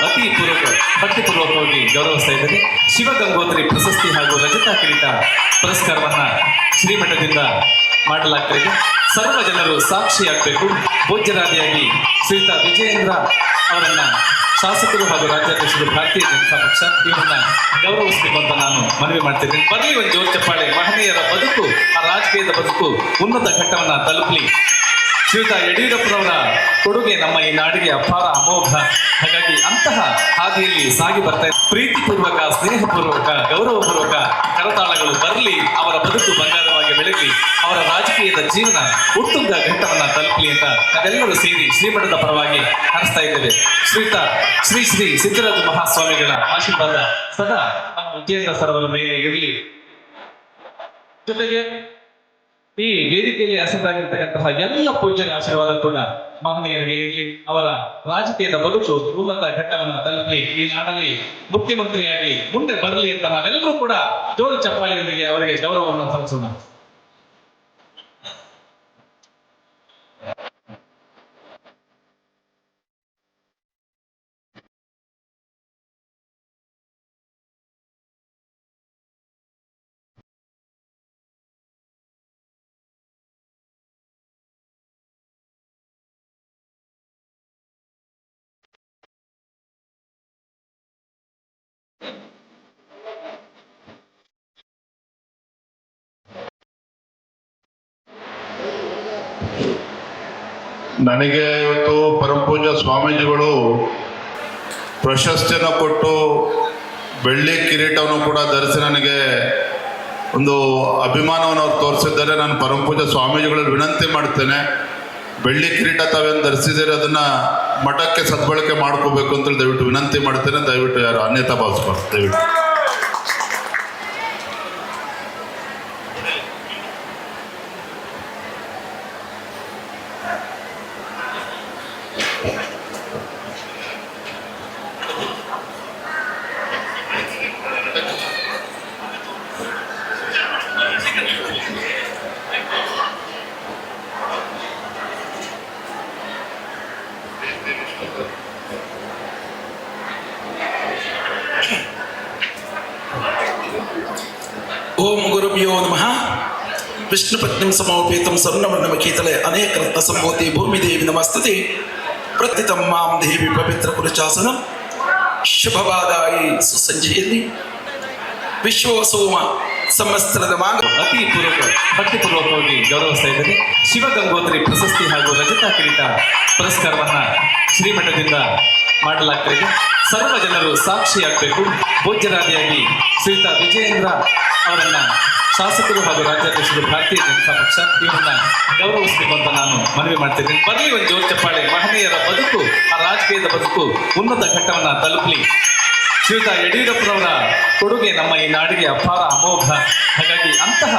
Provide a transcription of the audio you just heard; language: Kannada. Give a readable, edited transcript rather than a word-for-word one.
ಅತಿ ಭಕ್ತಿಪೂರ್ವಕವಾಗಿ ಗೌರವಿಸ್ತಾ ಇದ್ದೇನೆ. ಶಿವಗಂಗೋತ್ರಿ ಪ್ರಶಸ್ತಿ ಹಾಗೂ ರಜತ ಕಿರೀಟ ಪುರಸ್ಕಾರವನ್ನ ಶ್ರೀಮಠದಿಂದ ಮಾಡಲಾಗ್ತಾ ಇದೆ. ಸರ್ವ ಜನರು ಸಾಕ್ಷಿಯಾಗಬೇಕು. ಪೂಜ್ಯರಾದಿಯಾಗಿ ಶ್ರೀಯುತ ವಿಜಯೇಂದ್ರ ಅವರನ್ನ ಶಾಸಕರು ಹಾಗೂ ರಾಜ್ಯಾಧ್ಯಕ್ಷರು ಭಾರತೀಯ ಜನತಾ ಪಕ್ಷ ಇವರನ್ನ ಗೌರವಿಸಬೇಕು ಅಂತ ನಾನು ಮನವಿ ಮಾಡ್ತಿದ್ದೇನೆ. ಬರಲಿ ಒಂದು ಜೋರು ಚಪ್ಪಾಳೆ. ಮಹನೀಯರ ಬದುಕು, ಆ ರಾಜಕೀಯದ ಬದುಕು ಉನ್ನತ ಘಟ್ಟವನ್ನ ತಲುಪಲಿ. ಶ್ರೀಯುತ ಯಡಿಯೂರಪ್ಪರವರ ಕೊಡುಗೆ ನಮ್ಮ ಈ ನಾಡಿಗೆ ಅಪಾರ ಅಮೋಘ. ಹಾಗಾಗಿ ಅಂತಹ ಹಾದಿಯಲ್ಲಿ ಸಾಗಿ ಬರ್ತಾ ಇದೆ. ಪ್ರೀತಿಪೂರ್ವಕ, ಸ್ನೇಹಪೂರ್ವಕ, ಗೌರವಪೂರ್ವಕ ಕರತಾಳಗಳು ಬರಲಿ. ಅವರ ಬದುಕು ಬಂಗಾರವಾಗಿ ಬೆಳಗಲಿ. ಅವರ ರಾಜಕೀಯದ ಜೀವನ ಉತ್ತುಂಗ ಘಟ್ಟವನ್ನ ತಲುಪಲಿ ಅಂತ ನಾವೆಲ್ಲರೂ ಸೇರಿ ಶ್ರೀಮಠದ ಪರವಾಗಿ ಹರಿಸ್ತಾ ಇದ್ದೇವೆ. ಶ್ರೀಯುತ ಶ್ರೀ ಶ್ರೀ ಸಿದ್ದರಾಜ ಮಹಾಸ್ವಾಮಿಗಳ ಆಶೀರ್ವಾದ ಸದಾ ನಮ್ಮ ವಿಜಯೇಂದ್ರ ಸರ್ವರ ಮೇಲೆ ಇರಲಿ. ಜೊತೆಗೆ ಈ ವೇದಿಕೆಯಲ್ಲಿ ಹೆಸರಾಗಿರ್ತಕ್ಕಂತಹ ಎಲ್ಲ ಪೂಜ್ಯರ ಆಶೀರ್ವಾದ ಕೂಡ ಮಹನೀಯರಿಗೆ ಇರಲಿ. ಅವರ ರಾಜಕೀಯದ ಬದುಕು ಉನ್ನತ ಘಟ್ಟವನ್ನ ತಲುಪಲಿ. ಈ ನಾಡಲ್ಲಿ ಮುಖ್ಯಮಂತ್ರಿಯಾಗಿ ಮುಂದೆ ಬರಲಿ ಅಂತ ನಾವೆಲ್ಲರೂ ಕೂಡ ಜೋರು ಚಪ್ಪಾಳೆಯೊಂದಿಗೆ ಅವರಿಗೆ ಗೌರವವನ್ನು ಸಲ್ಲಿಸೋಣ. ನನಗೆ ಇವತ್ತು ಪರಮಪೂಜ್ಯ ಸ್ವಾಮೀಜಿಗಳು ಪ್ರಶಸ್ತಿಯನ್ನು ಕೊಟ್ಟು ಬೆಳ್ಳಿ ಕಿರೀಟವನ್ನು ಕೂಡ ಧರಿಸಿ ನನಗೆ ಒಂದು ಅಭಿಮಾನವನ್ನು ಅವ್ರು ತೋರಿಸಿದ್ದಾರೆ. ನಾನು ಪರಮಪೂಜ್ಯ ಸ್ವಾಮೀಜಿಗಳಲ್ಲಿ ವಿನಂತಿ ಮಾಡ್ತೇನೆ, ಬೆಳ್ಳಿ ಕಿರೀಟ ತಾವೇನು ಧರಿಸಿದ್ದೀರಿ ಅದನ್ನು ಮಠಕ್ಕೆ ಸದ್ಬಳಕೆ ಮಾಡ್ಕೋಬೇಕು ಅಂತೇಳಿ ದಯವಿಟ್ಟು ವಿನಂತಿ ಮಾಡ್ತೇನೆ. ದಯವಿಟ್ಟು ಯಾರು ಅನ್ಯತಾ ಭಾವಿಸ್ಬಾರ್ದು. ದಯವಿಟ್ಟು ಓಂ ಗುರುಭ್ಯೋ ನಮಃ. ವಿಷ್ಣು ಪತ್ನಿಂ ಸಮೋಪೇತಂ ಸ್ವರ್ಣವರ್ಣಮಕೀತಲೆ ಅನೇಕ ರತ್ನ ಸಂಭೂತಿ ಭೂಮಿ ದೇವಿ ನಮಸ್ತುತಿ ಪ್ರತಿತಂ ಮಾಂ ದೇವಿ ಪವಿತ್ರ ಕುಲಚಾಸನಂ ಶುಭವಾದಾಯಿ ಸುಸಂಜೆಯಲ್ಲಿ ವಿಶ್ವಸೋಮ ಸಂವತ್ಸರದ ಮಾಂಗ ಅತಿ ಭಕ್ತಿಪೂರ್ವಕವಾಗಿ ಗೌರವಿಸ್ತಾ ಇದ್ದೇನೆ. ಶಿವಗಂಗೋತ್ರಿ ಪ್ರಶಸ್ತಿ ಹಾಗೂ ರಜತ ಕಿರೀಟ ಪುರಸ್ಕಾರವನ್ನ ಶ್ರೀಮಠದಿಂದ ಮಾಡಲಾಗ್ತಾ ಇದೆ. ಸರ್ವ ಜನರು ಸಾಕ್ಷಿಯಾಗಬೇಕು. ಪೂಜ್ಯರಾದಿಯಾಗಿ ಶ್ರೀಯುತ ವಿಜಯೇಂದ್ರ ಅವರನ್ನ ಶಾಸಕರು ಹಾಗೂ ರಾಜ್ಯಾಧ್ಯಕ್ಷರು ಭಾರತೀಯ ಜನತಾ ಪಕ್ಷ ಇವರನ್ನ ಗೌರವಿಸಬೇಕು ಅಂತ ನಾನು ಮನವಿ ಮಾಡ್ತಿದ್ದೇನೆ. ಬರಲಿ ಒಂದು ಜೋರು ಚಪ್ಪಾಳೆ. ಮಹನೀಯರ ಬದುಕು, ಆ ರಾಜಕೀಯದ ಬದುಕು ಉನ್ನತ ಘಟ್ಟವನ್ನ ತಲುಪಲಿ. ಶ್ರೀಯುತ ಯಡಿಯೂರಪ್ಪರವರ ಕೊಡುಗೆ ನಮ್ಮ ಈ ನಾಡಿಗೆ ಅಪಾರ ಅಮೋಘ. ಹಾಗಾಗಿ ಅಂತಹ